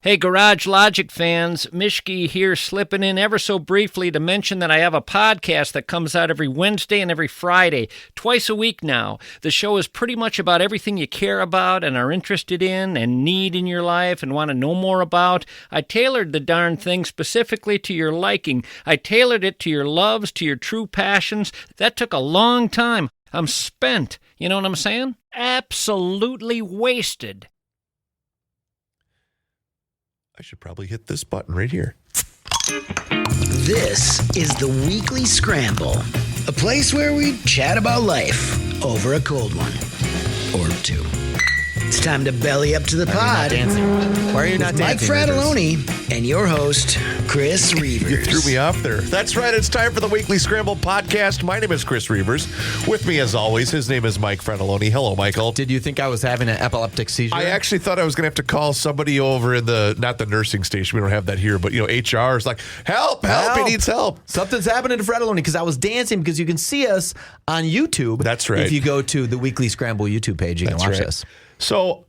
Hey, Garage Logic fans, Mishki here, slipping in ever so briefly to mention that I have a podcast that comes out every Wednesday and every Friday, twice a week now. The show is pretty much about everything you care about and are interested in and need in your life and want to know more about. I tailored the darn thing specifically to your liking. I tailored it to your loves, to your true passions. That took a long time. I'm spent. You know what I'm saying? Absolutely wasted. I should probably hit this button right here. This is the Weekly Scramble, a place where we chat about life over a cold one or two. It's time to belly up to the pod. Why are you not Mike dancing? Fratelloni and your host, Chris Reavers. You threw me off there. That's right. It's time for the Weekly Scramble podcast. My name is Chris Reavers. With me, as always, his name is Mike Fratelloni. Hello, Michael. Did you think I was having an epileptic seizure? I actually thought I was going to have to call somebody over in not the nursing station. We don't have that here, but, HR is like, help, he needs help. Something's happening to Fratelloni because I was dancing because you can see us on YouTube. That's right. If you go to the Weekly Scramble YouTube page, you can watch us. So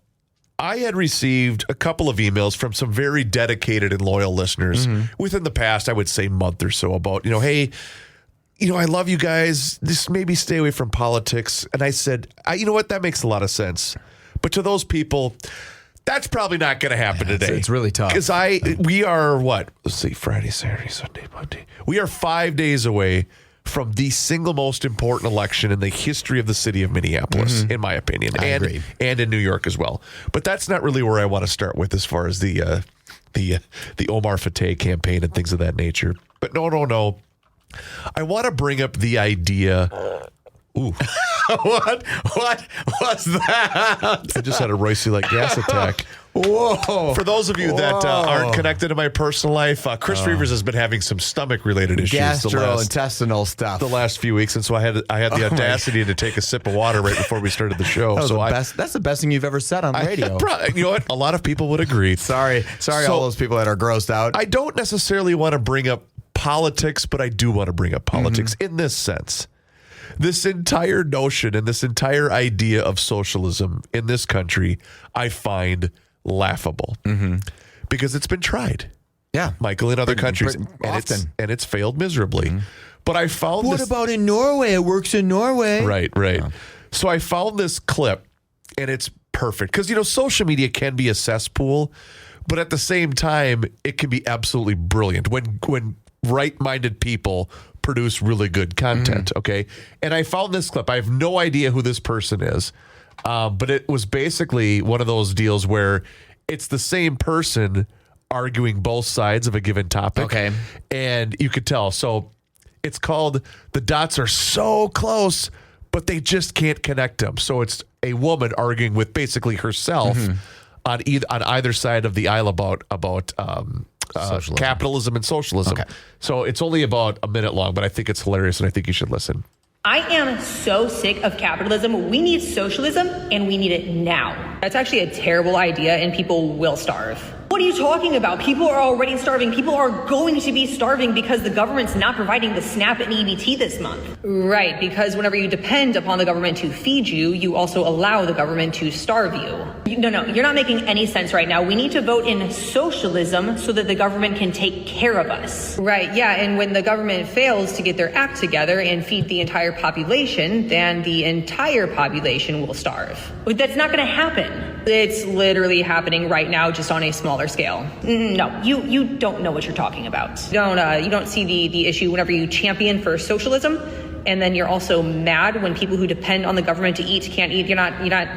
I had received a couple of emails from some very dedicated and loyal listeners within the past, I would say, month or so about, hey, I love you guys. Just maybe stay away from politics. And I said, you know what? That makes a lot of sense. But to those people, that's probably not going to happen today. It's really tough. Because we are what? Let's see, Friday, Saturday, Sunday, Monday. We are 5 days away from the single most important election in the history of the city of Minneapolis, in my opinion, I agree. And in New York as well. But that's not really where I want to start with as far as the Omar Fateh campaign and things of that nature. But no. I want to bring up the idea. Ooh. What was that? I just had a Royce-like gas attack. Whoa. For those of you that aren't connected to my personal life, Chris Reavers has been having some stomach-related issues Gastrointestinal stuff. the last few weeks, and so I had the audacity to take a sip of water right before we started the show. That's the best thing you've ever said on the radio. You know what? A lot of people would agree. Sorry, all those people that are grossed out. I don't necessarily want to bring up politics, but I do want to bring up politics in this sense. This entire notion and this entire idea of socialism in this country, I find laughable because it's been tried. Yeah, Michael, in other countries, and it's failed miserably. But I found What about in Norway? It works in Norway. Right. Oh. So I found this clip, and it's perfect because social media can be a cesspool, but at the same time, it can be absolutely brilliant when right-minded people produce really good content, okay? And I found this clip. I have no idea who this person is, but it was basically one of those deals where it's the same person arguing both sides of a given topic. Okay. And you could tell. So it's called The Dots Are So Close, but They Just Can't Connect Them. So it's a woman arguing with basically herself on either side of the aisle about capitalism and socialism. Okay. So it's only about a minute long, but I think it's hilarious, and I think you should listen. I am so sick of capitalism. We need socialism, and we need it now. That's actually a terrible idea, and people will starve. What are you talking about? People are already starving. People are going to be starving because the government's not providing the SNAP and EBT this month. Right, because whenever you depend upon the government to feed you, you also allow the government to starve you. No, you're not making any sense right now. We need to vote in socialism so that the government can take care of us. Right, yeah, and when the government fails to get their act together and feed the entire population, then the entire population will starve. But that's not going to happen. It's literally happening right now, just on a smaller scale. No, you don't know what you're talking about. You don't see the issue whenever you champion for socialism, and then you're also mad when people who depend on the government to eat can't eat. You're not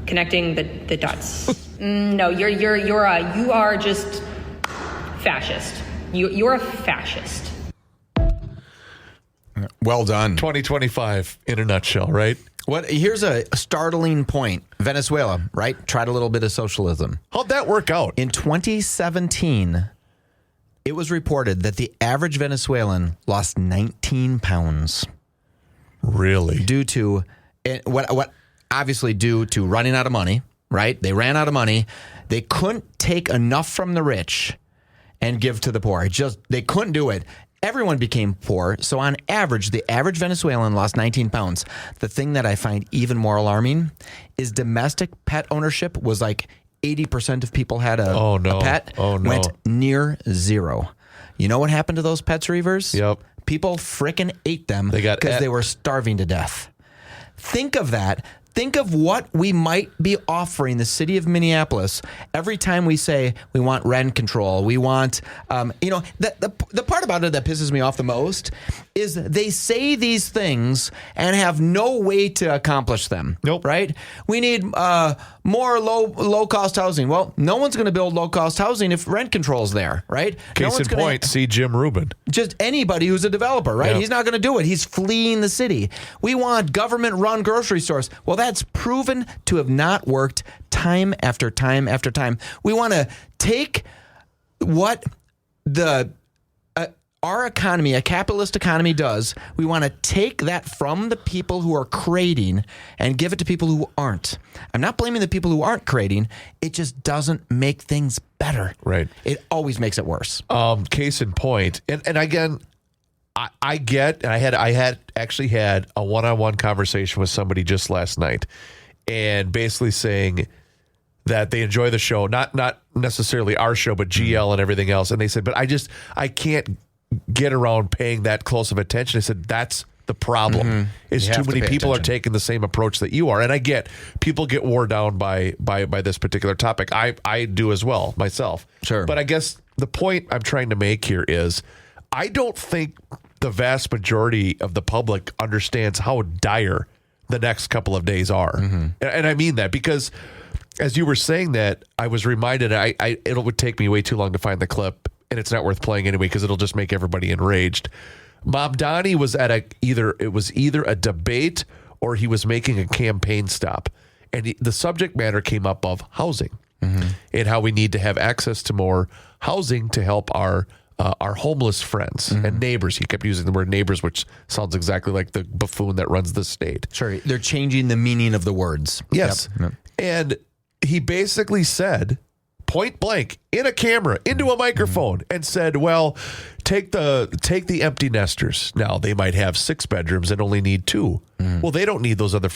connecting the dots. No, you are just fascist. You're a fascist. Well done. 2025 in a nutshell, right? Here's a startling point. Venezuela, right? Tried a little bit of socialism. How'd that work out? In 2017, it was reported that the average Venezuelan lost 19 pounds. Really? Due to what obviously due to running out of money, right? They ran out of money. They couldn't take enough from the rich and give to the poor. They couldn't do it. Everyone became poor. So on average, the average Venezuelan lost 19 pounds. The thing that I find even more alarming is domestic pet ownership was like 80% of people had a pet, went near zero. You know what happened to those pets, Reavers? Yep. People frickin' ate them They got because they were starving to death. Think of that. Think of what we might be offering the city of Minneapolis every time we say we want rent control. We want, the part about it that pisses me off the most is they say these things and have no way to accomplish them. Nope. Right? We need more low-cost housing. Well, no one's going to build low-cost housing if rent control's there, right? Case in point, see Jim Rubin. Just anybody who's a developer, right? Yep. He's not going to do it. He's fleeing the city. We want government-run grocery stores. Well, that's proven to have not worked time after time after time. We want to take what our economy, a capitalist economy, does. We want to take that from the people who are creating and give it to people who aren't. I'm not blaming the people who aren't creating. It just doesn't make things better. Right. It always makes it worse. Case in point, and again, I had actually had a one-on-one conversation with somebody just last night, and basically saying that they enjoy the show, not necessarily our show, but GL and everything else. And they said, but I can't get around paying that close of attention. I said, that's the problem. Is too many people are taking the same approach that you are. And I get people get worn down by this particular topic. I do as well myself. Sure. But I guess the point I'm trying to make here is I don't think the vast majority of the public understands how dire the next couple of days are. And I mean that because as you were saying that, I was reminded, it would take me way too long to find the clip, and it's not worth playing anyway because it'll just make everybody enraged. Mamdani was at either a debate or he was making a campaign stop, and the subject matter came up of housing and how we need to have access to more housing to help our homeless friends and neighbors. He kept using the word neighbors, which sounds exactly like the buffoon that runs the state. Sure. They're changing the meaning of the words. Yes. Yep. And he basically said, point blank, in a camera, into a microphone, and said, well, take the empty nesters. Now, they might have 6 bedrooms and only need 2. Well, they don't need those other.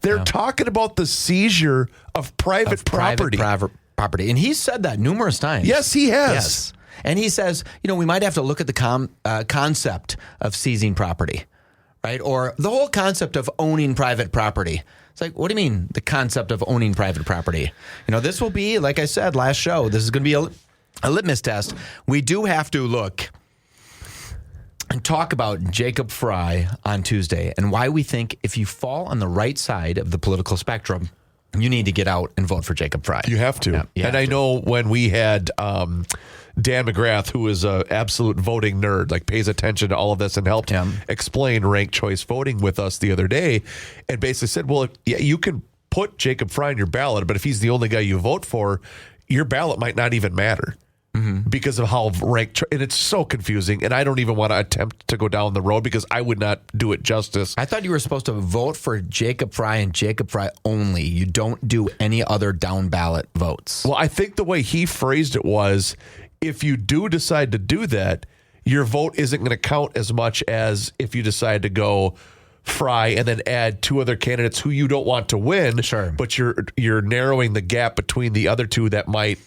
They're talking about the seizure of private property. Property. And he's said that numerous times. Yes, he has. Yes. And he says, we might have to look at the concept of seizing property, right? Or the whole concept of owning private property. It's like, what do you mean, the concept of owning private property? This will be, like I said last show, this is going to be a litmus test. We do have to look and talk about Jacob Fry on Tuesday and why we think if you fall on the right side of the political spectrum, you need to get out and vote for Jacob Fry. You have to. Yeah, I know when we had Dan McGrath, who is an absolute voting nerd, like pays attention to all of this and helped explain ranked choice voting with us the other day, and basically said, well, you can put Jacob Fry on your ballot, but if he's the only guy you vote for, your ballot might not even matter. Because of how ranked, and it's so confusing, and I don't even want to attempt to go down the road because I would not do it justice. I thought you were supposed to vote for Jacob Fry and Jacob Fry only. You don't do any other down ballot votes. Well, I think the way he phrased it was, if you do decide to do that, your vote isn't going to count as much as if you decide to go Fry and then add 2 other candidates who you don't want to win. Sure. But you're narrowing the gap between the other 2 that might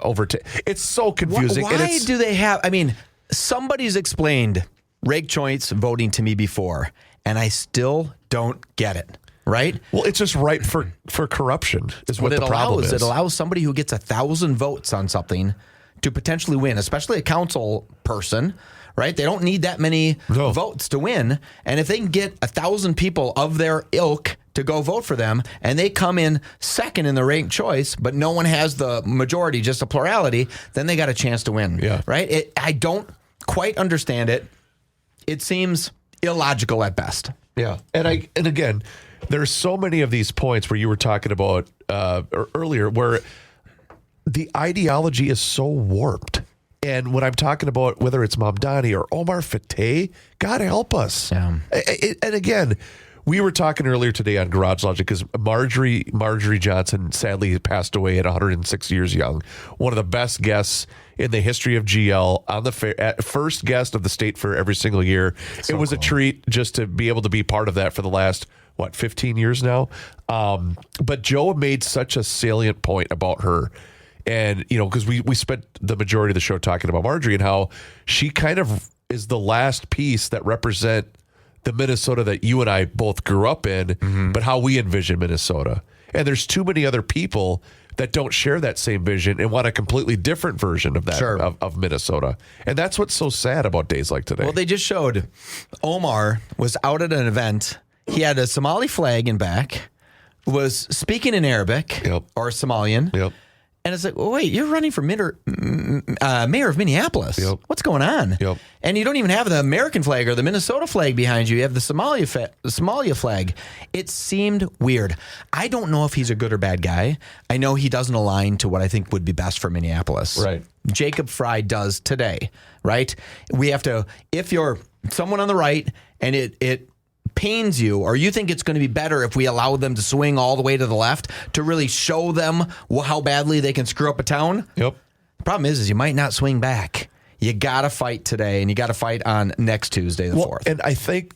overtake. It's so confusing. Why do they have? I mean, somebody's explained ranked choice voting to me before, and I still don't get it. Right? Well, it's just ripe for corruption is what the problem is. It allows somebody who gets 1,000 votes on something to potentially win, especially a council person, right? They don't need that many votes to win. And if they can get 1,000 people of their ilk to go vote for them, and they come in second in the ranked choice, but no one has the majority, just a plurality, then they got a chance to win. Yeah. Right? I don't quite understand it. It seems illogical at best. Yeah. And again, there's so many of these points where you were talking about earlier where the ideology is so warped. And when I'm talking about whether it's Mamdani or Omar Fateh, God help us. Yeah. And again, we were talking earlier today on Garage Logic because Marjorie Johnson sadly passed away at 106 years young. One of the best guests in the history of GL on the first guest of the state fair every single year. It was cool. A treat just to be able to be part of that for the last 15 years now. But Joe made such a salient point about her. And, because we spent the majority of the show talking about Marjorie and how she kind of is the last piece that represent the Minnesota that you and I both grew up in, but how we envision Minnesota. And there's too many other people that don't share that same vision and want a completely different version of that, of Minnesota. And that's what's so sad about days like today. Well, they just showed Omar was out at an event. He had a Somali flag in back, was speaking in Arabic or Somalian. Yep. And it's like, well, wait, you're running for mayor of Minneapolis. Yep. What's going on? Yep. And you don't even have the American flag or the Minnesota flag behind you. You have the Somalia flag. It seemed weird. I don't know if he's a good or bad guy. I know he doesn't align to what I think would be best for Minneapolis. Right. Jacob Fry does today, right? We have to, if you're someone on the right and it pains you, or you think it's going to be better if we allow them to swing all the way to the left to really show them how badly they can screw up a town. Yep. The problem is you might not swing back. You got to fight today, and you got to fight on next Tuesday, the 4th. And I think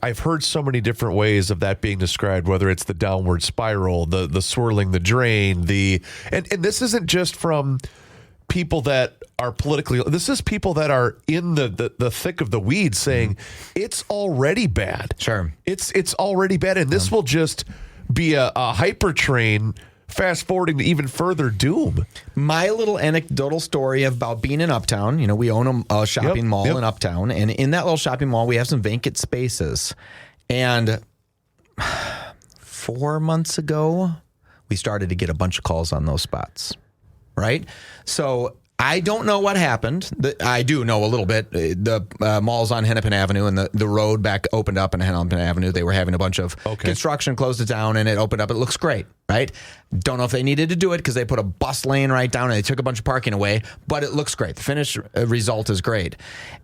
I've heard so many different ways of that being described, whether it's the downward spiral, the swirling the drain, and this isn't just from people that are politically, this is people that are in the thick of the weeds saying it's already bad. Sure. It's already bad. And this will just be a hyper train fast forwarding to even further doom. My little anecdotal story about being in Uptown, we own a shopping mall in Uptown. And in that little shopping mall, we have some vacant spaces. And 4 months ago, we started to get a bunch of calls on those spots. Right? So I don't know what happened. I do know a little bit. The mall's on Hennepin Avenue, and the road back opened up in Hennepin Avenue. They were having a bunch of construction, closed it down, and it opened up. It looks great, right? Don't know if they needed to do it because they put a bus lane right down and they took a bunch of parking away, but it looks great. The finished result is great.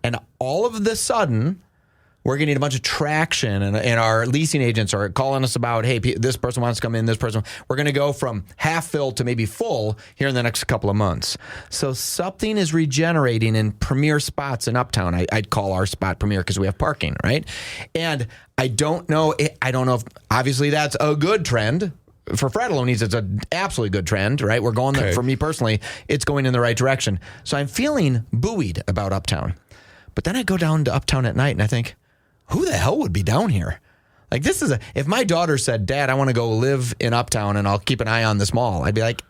And all of a sudden, we're getting a bunch of traction, and our leasing agents are calling us about, hey, this person wants to come in, this person. We're going to go from half filled to maybe full here in the next couple of months. So something is regenerating in premier spots in Uptown. I'd call our spot premier because we have parking, right? And I don't know if obviously that's a good trend. For Fratelloni's, it's an absolutely good trend, right? We're going there. For me personally, it's going in the right direction. So I'm feeling buoyed about Uptown. But then I go down to Uptown at night and I think, who the hell would be down here? Like, this is if my daughter said, Dad, I want to go live in Uptown and I'll keep an eye on this mall, I'd be like,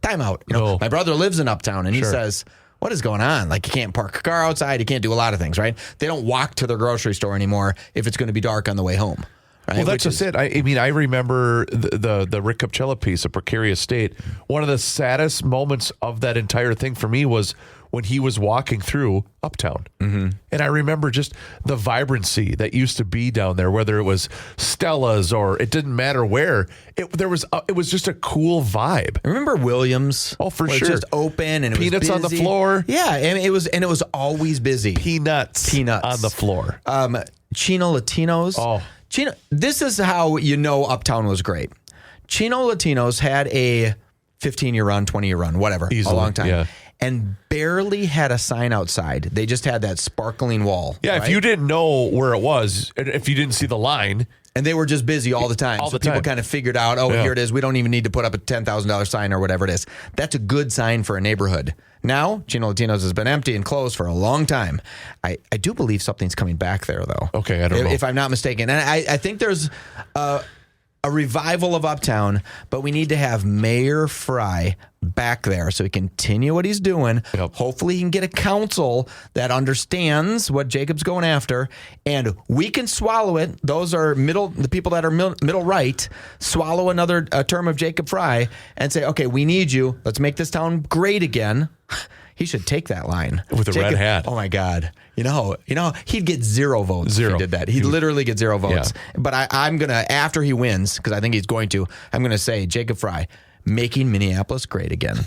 time out. My brother lives in Uptown and he says, what is going on? Like, you can't park a car outside. You can't do a lot of things, right? They don't walk to their grocery store anymore if it's going to be dark on the way home. Right? Well, that's just it. I mean, I remember the Rick Capcella piece, A Precarious State. One of the saddest moments of that entire thing for me was when he was walking through Uptown. And I remember just the vibrancy that used to be down there, whether it was Stella's or it didn't matter where. It was just a cool vibe. Remember Williams? Oh, for sure. It was just open and Peanuts it was on the floor. Yeah, and it was always busy. Peanuts on the floor. Chino Latinos. Oh. This is how you know Uptown was great. Chino Latinos had a 15-year run, 20-year run, whatever, Easily, a long time. Yeah. And barely had a sign outside. They just had that sparkling wall. Yeah, right? if you didn't know where it was, if you didn't see the line. And they were just busy all the time. All so the time. People kind of figured out, here it is. We don't even need to put up a $10,000 sign or whatever it is. That's a good sign for a neighborhood. Now, Chino Latinos has been empty and closed for a long time. I do believe something's coming back there, though. Okay, I don't know. If I'm not mistaken. And I think there's a revival of Uptown, but we need to have Mayor Fry back there so he can continue what he's doing. Yep. Hopefully he can get a council that understands what Jacob's going after, and we can swallow it. Those are the people that are middle right, swallow another term of Jacob Fry and say, okay, we need you. Let's make this town great again. He should take that line. With a red hat. Oh, my God. You know, he'd get 0 votes Zero. if he did that. He'd literally get 0 votes. Yeah. But I'm going to, after he wins, because I think he's going to, I'm going to say, Jacob Fry, making Minneapolis great again.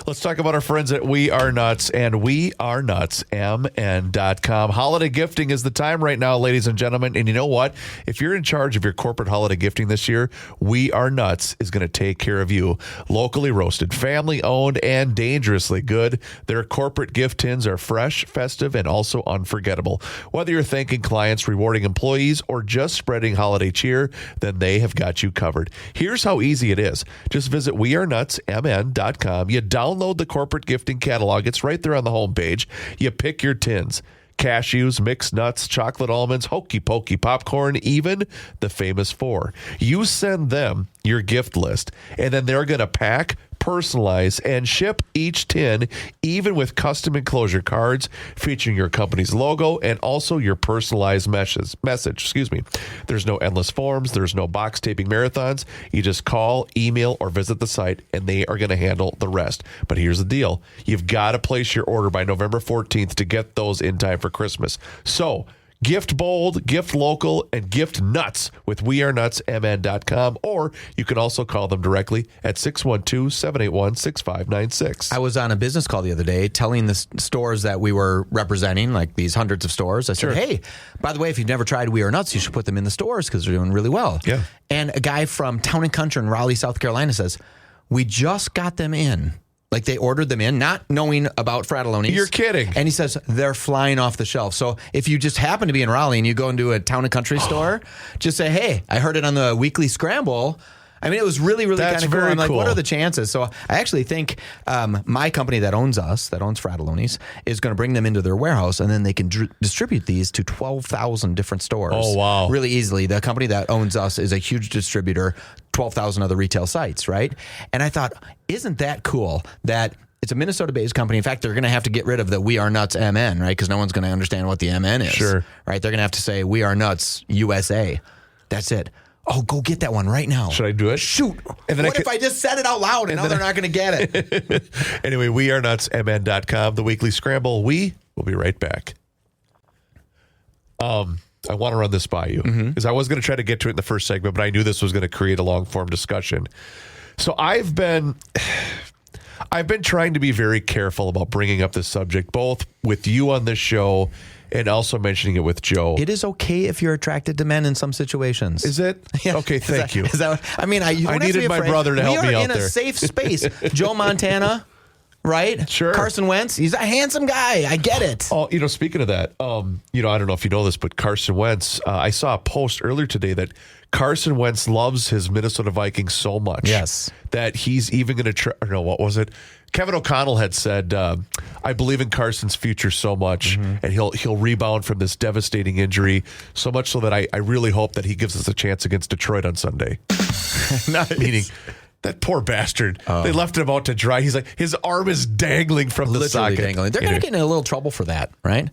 Let's talk about our friends at We Are Nuts and wearenutsmn.com. Holiday gifting is the time right now, ladies and gentlemen. And you know what? If you're in charge of your corporate holiday gifting this year, We Are Nuts is going to take care of you. Locally roasted, family owned, and dangerously good. Their corporate gift tins are fresh, festive, and also unforgettable. Whether you're thanking clients, rewarding employees, or just spreading holiday cheer, then they have got you covered. Here's how easy it is. Just visit wearenutsmn.com. You download the corporate gifting catalog. It's right there on the homepage. You pick your tins. Cashews, mixed nuts, chocolate almonds, hokey pokey popcorn, even the famous 4. You send them your gift list, and then they're going to pack, personalize, and ship each tin, even with custom enclosure cards featuring your company's logo and also your personalized message. There's no endless forms. There's no box taping marathons. You just call, email, or visit the site, and they are going to handle the rest. But here's the deal. You've got to place your order by November 14th to get those in time for Christmas. So gift bold, gift local, and gift nuts with wearenutsmn.com, or you can also call them directly at 612-781-6596. I was on a business call the other day telling the stores that we were representing, like these hundreds of stores. I said, hey, by the way, if you've never tried We Are Nuts, you should put them in the stores because they're doing really well. Yeah. And a guy from Town & Country in Raleigh, South Carolina says, we just got them in. Like they ordered them in, not knowing about Fratelloni's. You're kidding. And he says they're flying off the shelf. So if you just happen to be in Raleigh and you go into a Town & Country store, just say, hey, I heard it on the weekly Scramble. I mean, it was really, really kind of cool. I'm like, what are the chances? So I actually think my company that owns Fratelloni's, is going to bring them into their warehouse, and then they can distribute these to 12,000 different stores. Oh, wow. Really easily. The company that owns us is a huge distributor, 12,000 other retail sites, right? And I thought, isn't that cool that it's a Minnesota-based company? In fact, they're going to have to get rid of the We Are Nuts MN, right? Because no one's going to understand what the MN is. Sure. Right? They're going to have to say We Are Nuts USA. That's it. Oh, go get that one right now. Should I do it? Shoot. And then if I just said it out loud and now they're not going to get it? Anyway, wearenutsmn.com, the weekly scramble. We will be right back. I want to run this by you because I was going to try to get to it in the first segment, but I knew this was going to create a long-form discussion. So I've been trying to be very careful about bringing up this subject, both with you on this show and also mentioning it with Joe. It is okay if you're attracted to men in some situations. Is it? Yeah. Okay, thank you. I needed my brother to help me out there. We are in a safe space. Joe Montana, right? Sure. Carson Wentz, he's a handsome guy. I get it. Oh, speaking of that, I don't know if you know this, but Carson Wentz, I saw a post earlier today that Carson Wentz loves his Minnesota Vikings so much. Yes. That he's even going to try, what was it? Kevin O'Connell had said, I believe in Carson's future so much, and he'll rebound from this devastating injury, so much so that I really hope that he gives us a chance against Detroit on Sunday. Meaning, that poor bastard. They left him out to dry. He's like, his arm is dangling from the socket. Dangling. They're going to get in a little trouble for that, right?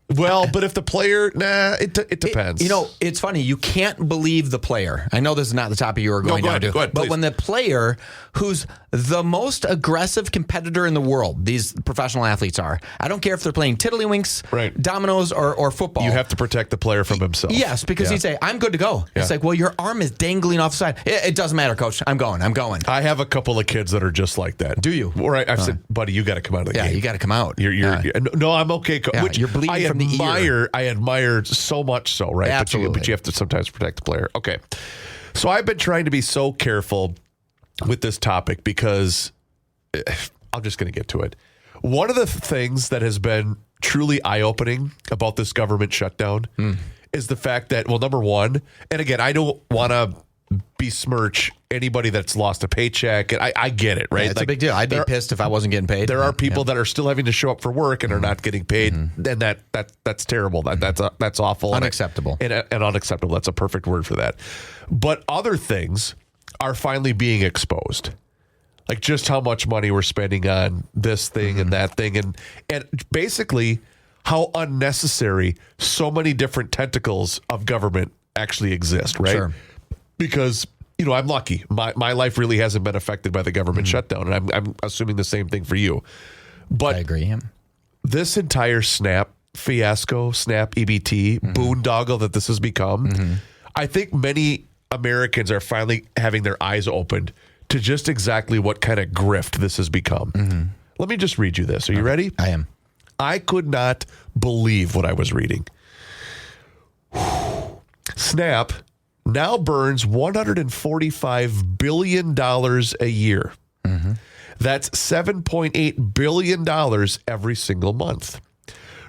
Well, but if the player, it depends. It's funny. You can't believe the player. I know this is not the topic you were going down to. Go ahead, but please. when the player who's the most aggressive competitor in the world, these professional athletes are, I don't care if they're playing tiddlywinks, right, dominoes, or football. You have to protect the player from himself. Yes, because he'd say, I'm good to go. Yeah. It's like, well, your arm is dangling off the side. It doesn't matter, coach. I'm going. I have a couple of kids that are just like that. Do you? Right. I've said, buddy, you got to come out of the game. Yeah, you got to come out. No, I'm okay. Which you're bleeding from the ear. I admire so much so, right? Absolutely. But you have to sometimes protect the player. Okay. So I've been trying to be so careful with this topic because I'm just going to get to it. One of the things that has been truly eye-opening about this government shutdown is the fact that, well, number one, and again, I don't want to besmirch anybody that's lost a paycheck, and I get it, right? Yeah, it's a big deal. I'd be pissed if I wasn't getting paid. There are people that are still having to show up for work and are not getting paid, and that's terrible. That's awful, unacceptable, and unacceptable. That's a perfect word for that. But other things are finally being exposed, like just how much money we're spending on this thing and that thing, and basically how unnecessary so many different tentacles of government actually exist, right? Sure. Because I'm lucky. My life really hasn't been affected by the government shutdown, and I'm assuming the same thing for you. But I agree. This entire SNAP fiasco, SNAP EBT, boondoggle that this has become, I think many Americans are finally having their eyes opened to just exactly what kind of grift this has become. Let me just read you this. Are you ready? I am. I could not believe what I was reading. Snap now burns $145 billion a year. That's $7.8 billion every single month.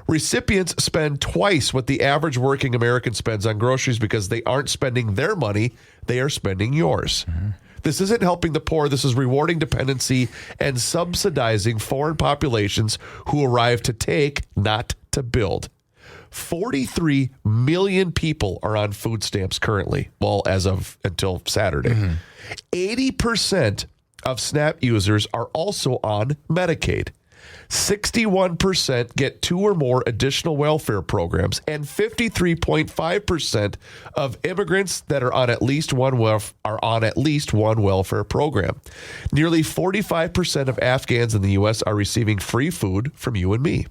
Recipients spend twice what the average working American spends on groceries because they aren't spending their money, they are spending yours. This isn't helping the poor. This is rewarding dependency and subsidizing foreign populations who arrive to take, not to build. 43 million people are on food stamps currently, well, as of until Saturday. 80% of SNAP users are also on Medicaid. 61% get 2 or more additional welfare programs, and 53.5% of immigrants that are on at least one welfare program. Nearly 45% of Afghans in the U.S. are receiving free food from you and me.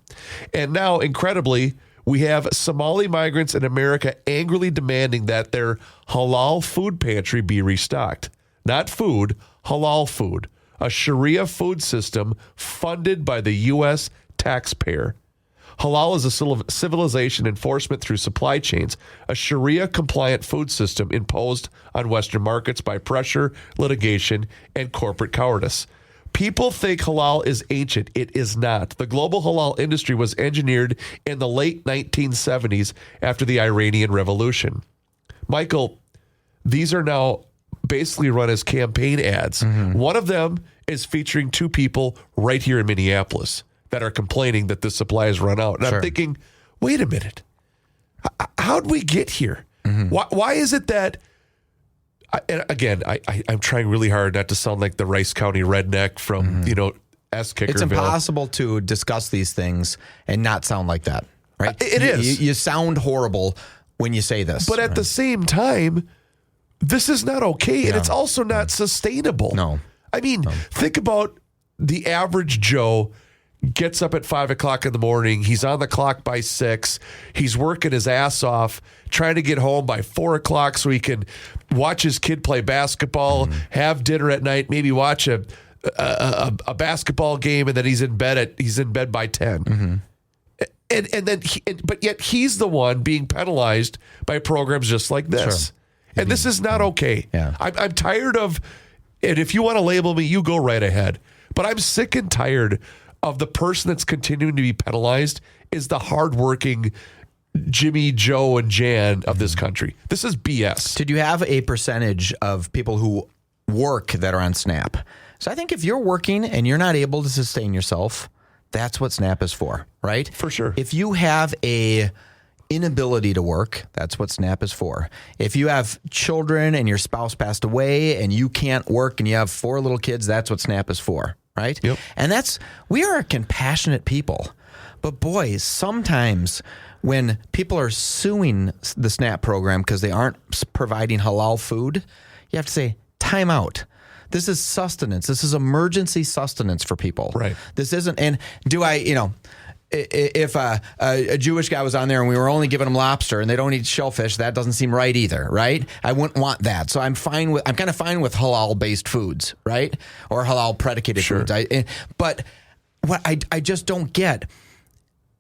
And now, incredibly, we have Somali migrants in America angrily demanding that their halal food pantry be restocked. Not food, halal food. A Sharia food system funded by the U.S. taxpayer. Halal is a civilization enforcement through supply chains, a Sharia-compliant food system imposed on Western markets by pressure, litigation, and corporate cowardice. People think halal is ancient. It is not. The global halal industry was engineered in the late 1970s after the Iranian Revolution. Michael, these are now basically run as campaign ads. One of them is featuring 2 people right here in Minneapolis that are complaining that the supply has run out. And I'm thinking, wait a minute. How'd we get here? Why is it that, and again, I'm trying really hard not to sound like the Rice County redneck from, Kickerville. It's impossible to discuss these things and not sound like that, right? It is. You sound horrible when you say this. But at the same time, this is not okay, and it's also not sustainable. No. I mean, think about the average Joe gets up at 5 o'clock in the morning. He's on the clock by 6. He's working his ass off, trying to get home by 4 o'clock so he can watch his kid play basketball, have dinner at night, maybe watch a basketball game, and then he's in bed by 10. But yet he's the one being penalized by programs just like this. Sure. And this is not okay. Yeah. I'm tired of, and if you want to label me, you go right ahead. But I'm sick and tired of the person that's continuing to be penalized is the hardworking Jimmy, Joe, and Jan of this country. This is BS. Did you have a percentage of people who work that are on SNAP? So I think if you're working and you're not able to sustain yourself, that's what SNAP is for, right? For sure. If you have a inability to work, that's what SNAP is for. If you have children and your spouse passed away and you can't work and you have 4 little kids, that's what SNAP is for, right? Yep. And we are a compassionate people. But boy, sometimes when people are suing the SNAP program because they aren't providing halal food, you have to say, time out. This is sustenance. This is emergency sustenance for people. Right. This isn't, and if a Jewish guy was on there and we were only giving them lobster and they don't eat shellfish, that doesn't seem right either, right? I wouldn't want that. So I'm kind of fine with halal-based foods, right? Or halal-predicated foods. But what I just don't get,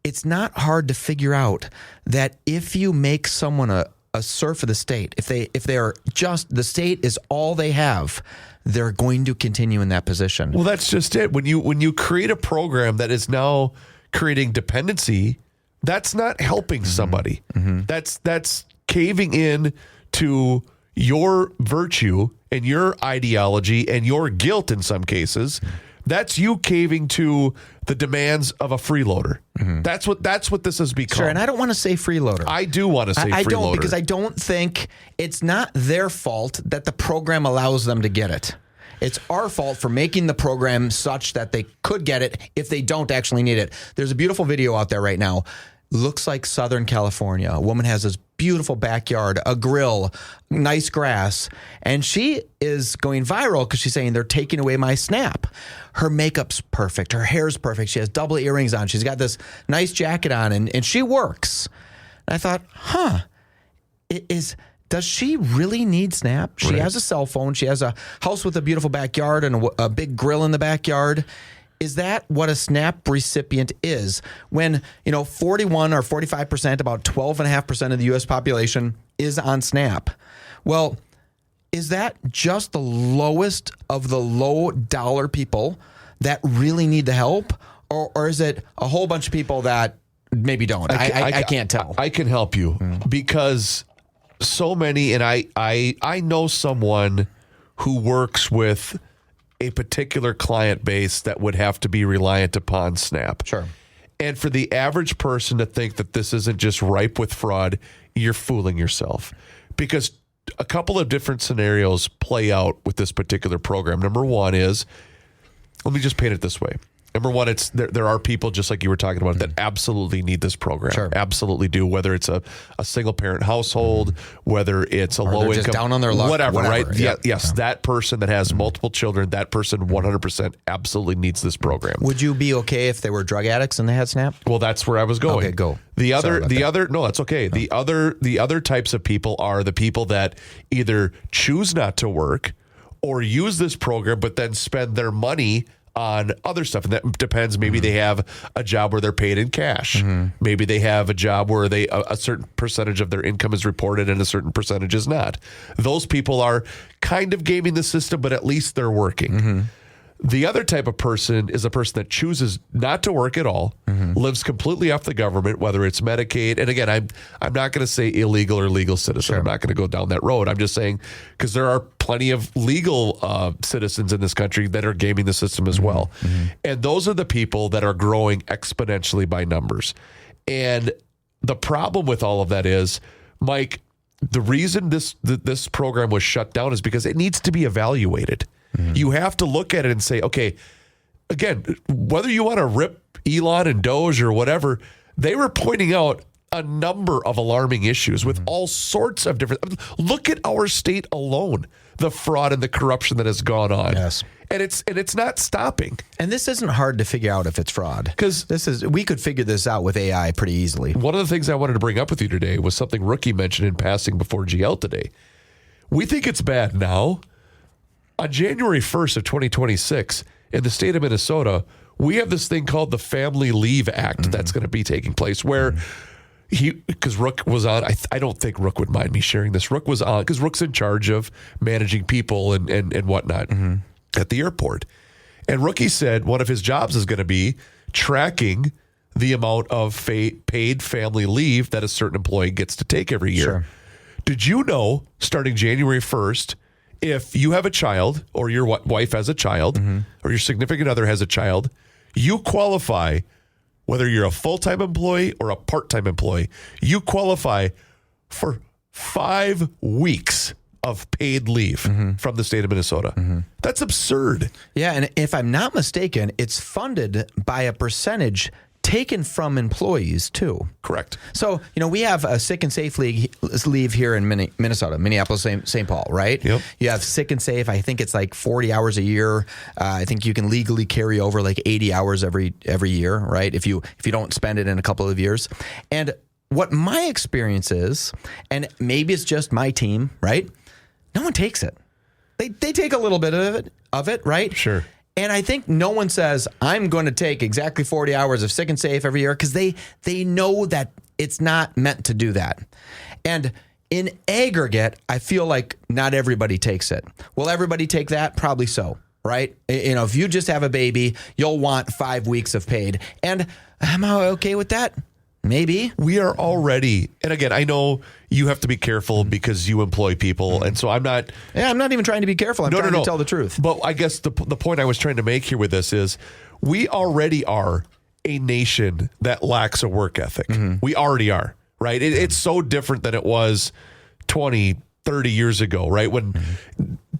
it's not hard to figure out that if you make someone a serf of the state, if they are just, the state is all they have, they're going to continue in that position. Well, that's just it. When you create a program that is now creating dependency, that's not helping somebody. That's caving in to your virtue and your ideology and your guilt in some cases. That's you caving to the demands of a freeloader. That's what this has become. Sure, and I don't want to say freeloader. I do want to say freeloader. I don't, because I don't think it's not their fault that the program allows them to get it. It's our fault for making the program such that they could get it if they don't actually need it. There's a beautiful video out there right now. Looks like Southern California. A woman has this beautiful backyard, a grill, nice grass, and she is going viral because she's saying they're taking away my SNAP. Her makeup's perfect. Her hair's perfect. She has double earrings on. She's got this nice jacket on, and she works. And I thought, does she really need SNAP? She has a cell phone. She has a house with a beautiful backyard and a big grill in the backyard. Is that what a SNAP recipient is? When, 41 or 45%, about 12.5% of the U.S. population is on SNAP. Well, is that just the lowest of the low dollar people that really need the help? Or is it a whole bunch of people that maybe don't? I can't tell. I can help you because so many, and I know someone who works with a particular client base that would have to be reliant upon SNAP. Sure. And for the average person to think that this isn't just ripe with fraud, you're fooling yourself. Because a couple of different scenarios play out with this particular program. Number one is, let me just paint it this way. Number one, it's there are people, just like you were talking about, that absolutely need this program. Sure. Absolutely do. Whether it's a single parent household, whether it's a low income, just down on their luck, whatever, right? Yep. Yes, that person that has multiple children, that person 100% absolutely needs this program. Would you be okay if they were drug addicts and they had SNAP? Well, that's where I was going. Okay, go. No, that's okay. No. The other types of people are the people that either choose not to work or use this program, but then spend their money on other stuff. And that depends. Maybe they have a job where they're paid in cash. Maybe they have a job where a certain percentage of their income is reported and a certain percentage is not. Those people are kind of gaming the system, but at least they're working. The other type of person is a person that chooses not to work at all, lives completely off the government, whether it's Medicaid. And again, I'm not going to say illegal or legal citizen. Sure. I'm not going to go down that road. I'm just saying because there are plenty of legal citizens in this country that are gaming the system as well. And those are the people that are growing exponentially by numbers. And the problem with all of that is, Mike, the reason this program was shut down is because it needs to be evaluated. You have to look at it and say, okay, again, whether you want to rip Elon and Doge or whatever, they were pointing out a number of alarming issues with all sorts of different. Look at our state alone, the fraud and the corruption that has gone on. Yes. And it's not stopping. And this isn't hard to figure out if it's fraud. Because we could figure this out with AI pretty easily. One of the things I wanted to bring up with you today was something Rookie mentioned in passing before GL today. We think it's bad now. On January 1st of 2026, in the state of Minnesota, we have this thing called the Family Leave Act that's going to be taking place where because Rook was on, I don't think Rook would mind me sharing this. Rook was on, because Rook's in charge of managing people and whatnot at the airport. And Rookie said one of his jobs is going to be tracking the amount of paid family leave that a certain employee gets to take every year. Sure. Did you know, starting January 1st, if you have a child or your wife has a child or your significant other has a child, you qualify, whether you're a full-time employee or a part-time employee, you qualify for 5 weeks of paid leave from the state of Minnesota. That's absurd. Yeah, and if I'm not mistaken, it's funded by a percentage taken from employees too. Correct. So, we have a sick and safe leave here in Minnesota, Minneapolis, St. Paul, right? Yep. You have sick and safe. I think it's like 40 hours a year. I think you can legally carry over like 80 hours every year, right? If you don't spend it in a couple of years. And what my experience is, and maybe it's just my team, right? No one takes it. They take a little bit of it, right? Sure. And I think no one says, I'm going to take exactly 40 hours of sick and safe every year because they know that it's not meant to do that. And in aggregate, I feel like not everybody takes it. Will everybody take that? Probably so, right? If you just have a baby, you'll want 5 weeks of paid. And am I okay with that? Maybe. We are already, and again, I know you have to be careful because you employ people, and so I'm not. Yeah, I'm not even trying to be careful. I'm trying to tell the truth. But I guess the point I was trying to make here with this is we already are a nation that lacks a work ethic. We already are, right? It's so different than it was 20, 30 years ago, right?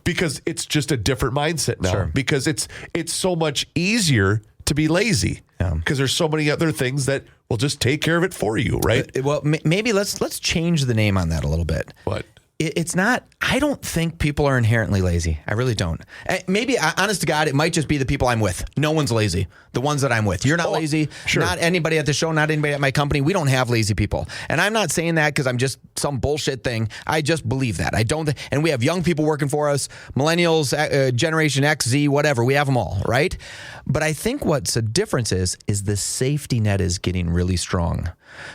Because it's just a different mindset now. Sure. Because it's so much easier to be lazy because there's so many other things that will just take care of it for you, right? Well, maybe let's change the name on that a little bit. What? it's not, I don't think people are inherently lazy. I really don't. Maybe, honest to God, it might just be the people I'm with. No one's lazy. The ones that I'm with. You're not lazy. Sure. Not anybody at the show, not anybody at my company. We don't have lazy people. And I'm not saying that because I'm just some bullshit thing. I just believe that. I don't. And we have young people working for us, millennials, Generation X, Z, whatever. We have them all, right? But I think what's a difference is the safety net is getting really strong.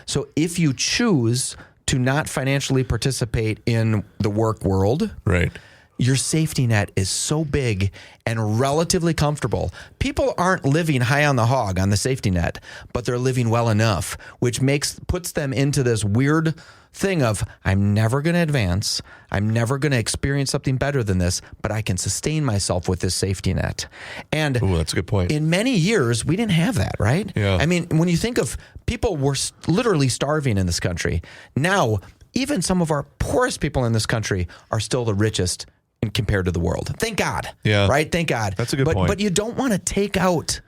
So if you choose to not financially participate in the work world, right, your safety net is so big and relatively comfortable. People aren't living high on the hog on the safety net, but they're living well enough, which puts them into this weird thing of, I'm never going to advance. I'm never going to experience something better than this, but I can sustain myself with this safety net. And ooh, that's a good point. In many years, we didn't have that, right? Yeah. I mean, when you think of people were literally starving in this country. Now, even some of our poorest people in this country are still the richest compared to the world. Thank God. Yeah. Right? Thank God. That's a good point. But you don't want to take out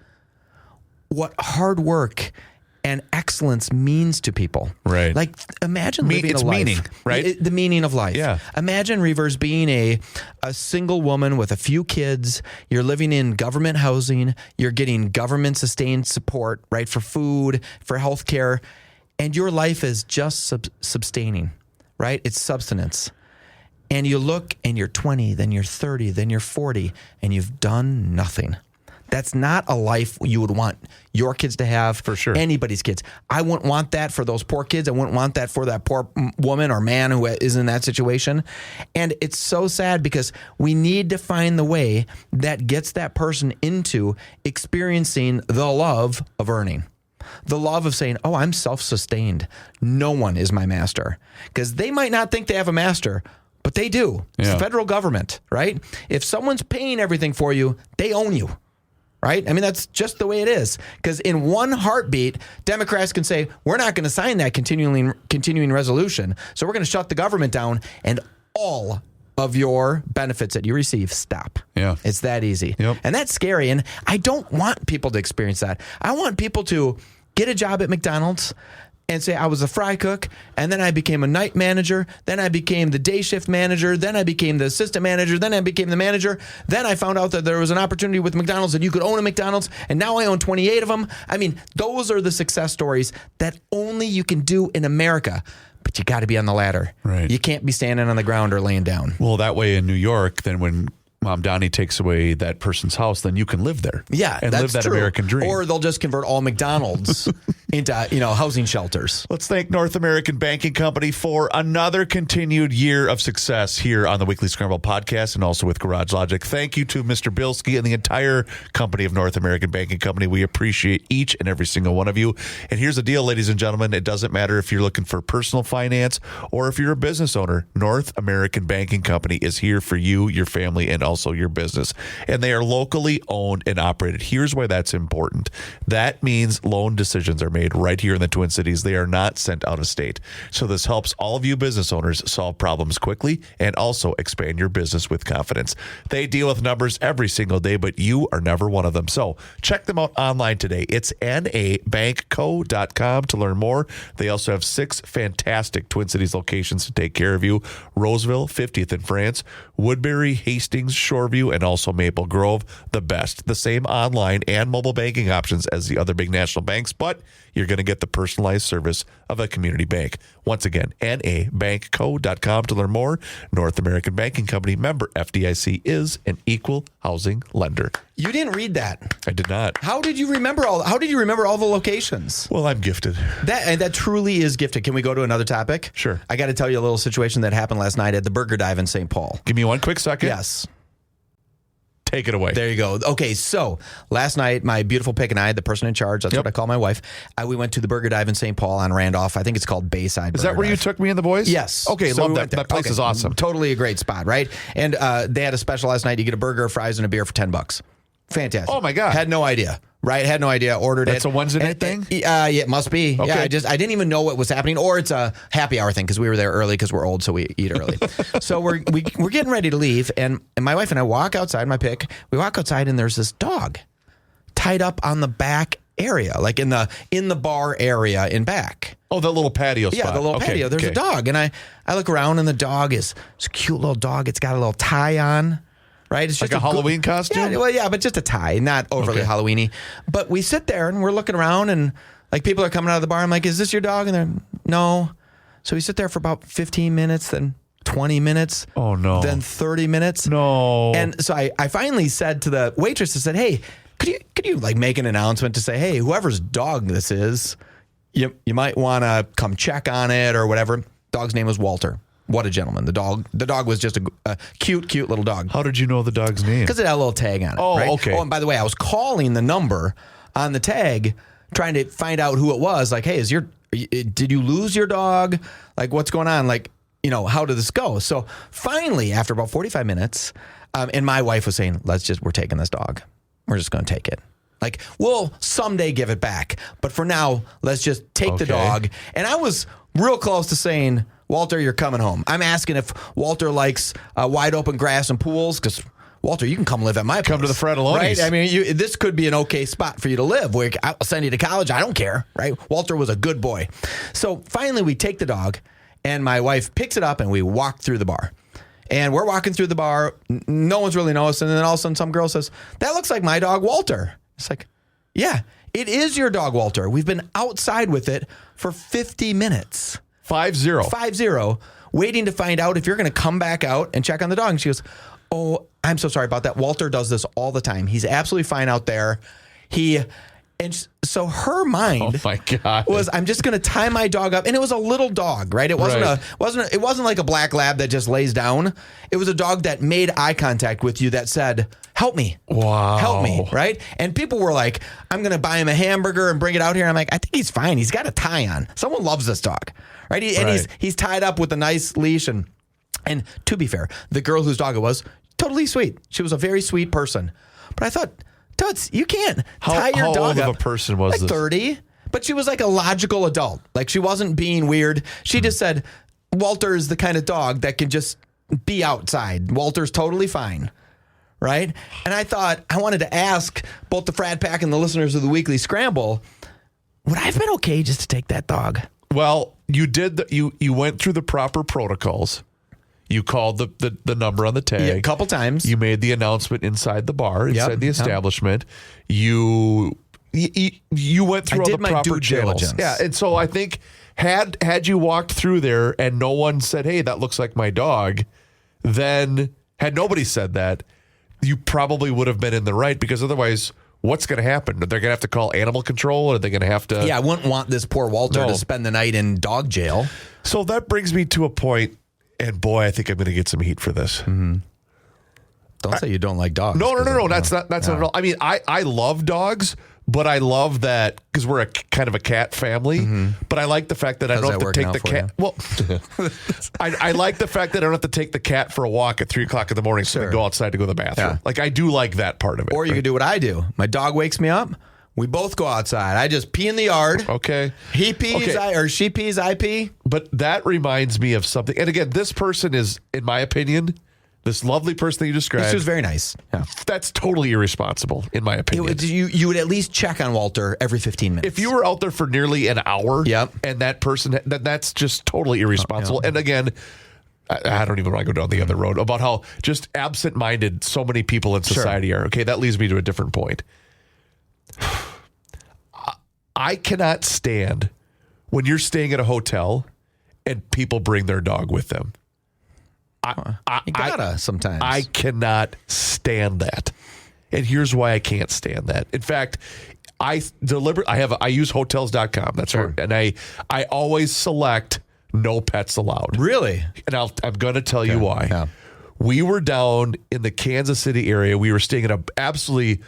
what hard work and excellence means to people. Right. Like, imagine living it's a life. meaning, right? The meaning of life. Yeah. Imagine, Reavers, being a single woman with a few kids. You're living in government housing. You're getting government-sustained support, right, for food, for health care. And your life is just sustaining, right? It's subsistence. And you look and you're 20, then you're 30, then you're 40, and you've done nothing. That's not a life you would want your kids to have. For sure. Anybody's kids. I wouldn't want that for those poor kids. I wouldn't want that for that poor woman or man who is in that situation. And it's so sad because we need to find the way that gets that person into experiencing the love of earning. The love of saying, oh, I'm self-sustained. No one is my master. Because they might not think they have a master, but they do. It's Yeah. the federal government, right? If someone's paying everything for you, they own you. Right? I mean, that's just the way it is. Because in one heartbeat, Democrats can say, we're not going to sign that continuing resolution. So we're going to shut the government down and all of your benefits that you receive stop. Yeah. It's that easy. Yep. And that's scary. And I don't want people to experience that. I want people to get a job at McDonald's and say, I was a fry cook, and then I became a night manager, then I became the day shift manager, then I became the assistant manager, then I became the manager, then I found out that there was an opportunity with McDonald's that you could own a McDonald's, and now I own 28 of them. I mean, those are the success stories that only you can do in America. But you got to be on the ladder. Right. You can't be standing on the ground or laying down. Well, that way in New York, then when Mom Donnie takes away that person's house, then you can live there. Yeah, and that's live that true. American dream. Or they'll just convert all McDonald's into, housing shelters. Let's thank North American Banking Company for another continued year of success here on the Weekly Scramble podcast and also with Garage Logic. Thank you to Mr. Bilski and the entire company of North American Banking Company. We appreciate each and every single one of you. And here's the deal, ladies and gentlemen. It doesn't matter if you're looking for personal finance or if you're a business owner. North American Banking Company is here for you, your family, and also your business. And they are locally owned and operated. Here's why that's important. That means loan decisions are made right here in the Twin Cities. They are not sent out of state. So this helps all of you business owners solve problems quickly and also expand your business with confidence. They deal with numbers every single day, but you are never one of them. So check them out online today. It's nabankco.com to learn more. They also have 6 fantastic Twin Cities locations to take care of you. Roseville, 50th in France, Woodbury, Hastings, Shoreview, and also Maple Grove, the best. The same online and mobile banking options as the other big national banks, but you're going to get the personalized service of a community bank. Once again, nabankco.com to learn more. North American Banking Company, member FDIC, is an equal housing lender. You didn't read that. I did not. How did you remember all the locations? Well, I'm gifted. That truly is gifted. Can we go to another topic? Sure. I got to tell you a little situation that happened last night at the Burger Dive in St. Paul. Give me one quick second. Yes. Take it away. There you go. Okay, so last night, my beautiful pick and I, the person in charge, that's what I call my wife, we went to the Burger Dive in St. Paul on Randolph. I think it's called Bayside Is Burger that where you Dive. took me and the boys? Yes. Okay, So love we that. went there. That place is awesome. Totally a great spot, right? And they had a special last night. You get a burger, fries, and a beer for $10. Fantastic. Oh, my God. Had no idea. Right? Had no idea. Ordered it. That's a Wednesday night thing? Yeah, it must be. Okay. Yeah, I didn't even know what was happening. Or it's a happy hour thing because we were there early because we're old, so we eat early. So we're getting ready to leave, and my wife and I walk outside, my pick. We walk outside, and there's this dog tied up on the back area, like in the bar area in back. Oh, that little patio spot. Yeah, the little patio. There's a dog. And I look around and the dog it's a cute little dog. It's got a little tie on, right? It's Like just a Halloween costume? Yeah, well, yeah, but just a tie, not overly Halloween-y. But we sit there and we're looking around and like people are coming out of the bar. I'm like, is this your dog? And they're, no. So we sit there for about 15 minutes, then 20 minutes. Oh, no. Then 30 minutes. No. And so I finally said to the waitress, I said, hey, could you like make an announcement to say, hey, whoever's dog this is, you might want to come check on it or whatever. Dog's name was Walter. What a gentleman. The dog was just a cute little dog. How did you know the dog's name? Because it had a little tag on it. Oh, right? okay. Oh, and by the way, I was calling the number on the tag, trying to find out who it was. Like, hey, did you lose your dog? Like, what's going on? Like, how did this go? So finally, after about 45 minutes, and my wife was saying, we're taking this dog. We're just going to take it. Like, we'll someday give it back. But for now, let's just take the dog. And I was real close to saying, Walter, you're coming home. I'm asking if Walter likes wide open grass and pools, because Walter, you can come live at my place. Come to the Fratelloni's. Right? I mean, this could be an okay spot for you to live. I'll send you to college. I don't care. Right? Walter was a good boy. So finally, we take the dog, and my wife picks it up, and we walk through the bar. And we're walking through the bar. No one's really noticing. And then all of a sudden, some girl says, that looks like my dog, Walter. It's like, yeah, it is your dog, Walter. We've been outside with it for 50 minutes. 5-0. Waiting to find out if you're going to come back out and check on the dog. And she goes, oh, I'm so sorry about that. Walter does this all the time. He's absolutely fine out there. And so her mind, oh my God, was I'm just going to tie my dog up, and it was a little dog, right? It wasn't like a black lab that just lays down. It was a dog that made eye contact with you that said, "Help me, wow, help me," right? And people were like, "I'm going to buy him a hamburger and bring it out here." I'm like, I think he's fine. He's got a tie on. Someone loves this dog, right? And he's tied up with a nice leash, and to be fair, the girl whose dog it was, totally sweet. She was a very sweet person, but I thought, Toots, you can't tie your dog up. How old of a person was like this? 30. But she was like a logical adult. Like, she wasn't being weird. She just said, Walter is the kind of dog that can just be outside. Walter's totally fine. Right? And I thought, I wanted to ask both the Frat Pack and the listeners of the Weekly Scramble, would I have been okay just to take that dog? Well, you did. You went through the proper protocols. You called the number on the tag a couple times. You made the announcement inside the bar, inside the establishment. You went through all the proper channels. Yeah, and so I think had you walked through there and no one said, "Hey, that looks like my dog," then had nobody said that, you probably would have been in the right, because otherwise, what's going to happen? They're going to have to call animal control, or are they going to have to? Yeah, I wouldn't want this poor Walter to spend the night in dog jail. So that brings me to a point. And boy, I think I'm going to get some heat for this. Mm-hmm. Don't say you don't like dogs. No. That's not at all. I mean, I love dogs, but I love that because we're a kind of a cat family. Mm-hmm. But I like the fact that I don't have to take the cat. Well, I like the fact that I don't have to take the cat for a walk at 3:00 in the morning so I go outside to go to the bathroom. Yeah. Like, I do like that part of it. Or you could do what I do. My dog wakes me up. We both go outside. I just pee in the yard. Okay. He pees, or she pees, I pee. But that reminds me of something. And again, this person is, in my opinion, this lovely person that you described. She was very nice. Yeah. That's totally irresponsible, in my opinion. You would at least check on Walter every 15 minutes. If you were out there for nearly an hour, and that person, that's just totally irresponsible. And again, I don't even want to go down the other road about how just absent-minded so many people in society are. Okay, that leads me to a different point. I cannot stand when you're staying at a hotel and people bring their dog with them. You gotta sometimes. I cannot stand that. And here's why I can't stand that. In fact, I use hotels.com. That's right. And I always select no pets allowed. Really? And I'm going to tell you why. Yeah. We were down in the Kansas City area. We were staying in an absolutely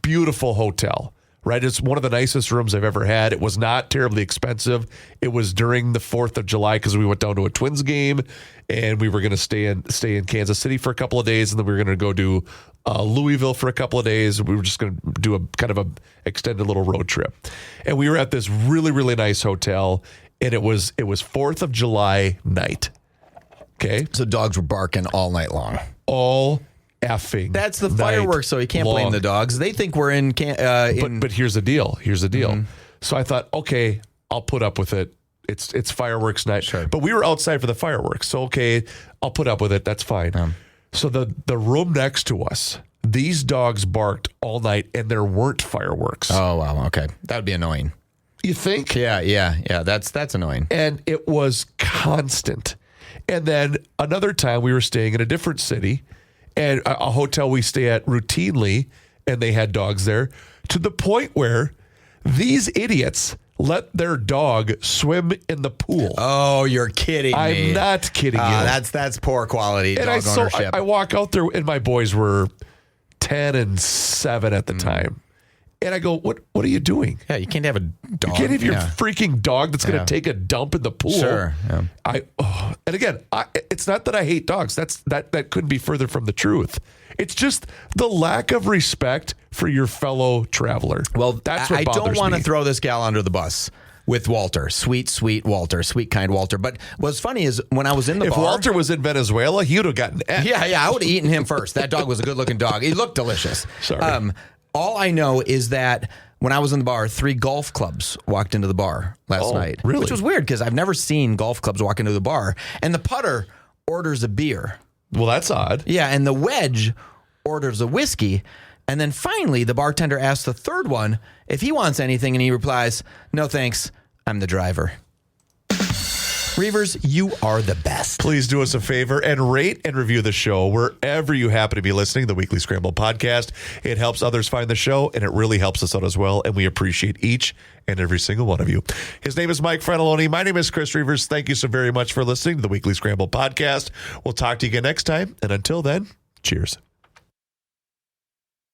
beautiful hotel. Right, it's one of the nicest rooms I've ever had. It was not terribly expensive. It was during the 4th of July because we went down to a Twins game, and we were going to stay in Kansas City for a couple of days, and then we were going to go to Louisville for a couple of days. We were just going to do a kind of a extended little road trip, and we were at this really, really nice hotel, and it was 4th of July night. Okay, so dogs were barking all night long. All effing. That's the fireworks, so you can't blame the dogs. They think we're in. But here's the deal. So I thought, okay, I'll put up with it. It's fireworks night. Sure. But we were outside for the fireworks. So, okay, I'll put up with it. That's fine. So the room next to us, these dogs barked all night and there weren't fireworks. Oh, wow. Okay. That would be annoying. You think? Yeah. That's annoying. And it was constant. And then another time we were staying in a different city and a hotel we stay at routinely, and they had dogs there, to the point where these idiots let their dog swim in the pool. Oh, you're kidding me. I'm not kidding you. That's poor quality dog ownership. I walk out there, and my boys were 10 and 7 at the time. And I go, what are you doing? Yeah, you can't have a dog. You can't have your freaking dog that's going to take a dump in the pool. Sure. Yeah. And again, it's not that I hate dogs. That couldn't be further from the truth. It's just the lack of respect for your fellow traveler. Well, that's what bothers me. I don't want to throw this gal under the bus with Walter. Sweet Walter. Sweet, kind Walter. But what's funny is when I was in the bar. If Walter was in Venezuela, he would have gotten F. Yeah, I would have eaten him first. That dog was a good-looking dog. He looked delicious. Sorry. All I know is that when I was in the bar, 3 golf clubs walked into the bar last night. Really? Which was weird because I've never seen golf clubs walk into the bar. And the putter orders a beer. Well, that's odd. Yeah, and the wedge orders a whiskey. And then finally, the bartender asks the third one if he wants anything, and he replies, "No, thanks. I'm the driver." Reavers, you are the best. Please do us a favor and rate and review the show wherever you happen to be listening, the Weekly Scramble podcast. It helps others find the show, and it really helps us out as well, and we appreciate each and every single one of you. His name is Mike Freneloni. My name is Chris Reavers. Thank you so very much for listening to the Weekly Scramble podcast. We'll talk to you again next time, and until then, cheers.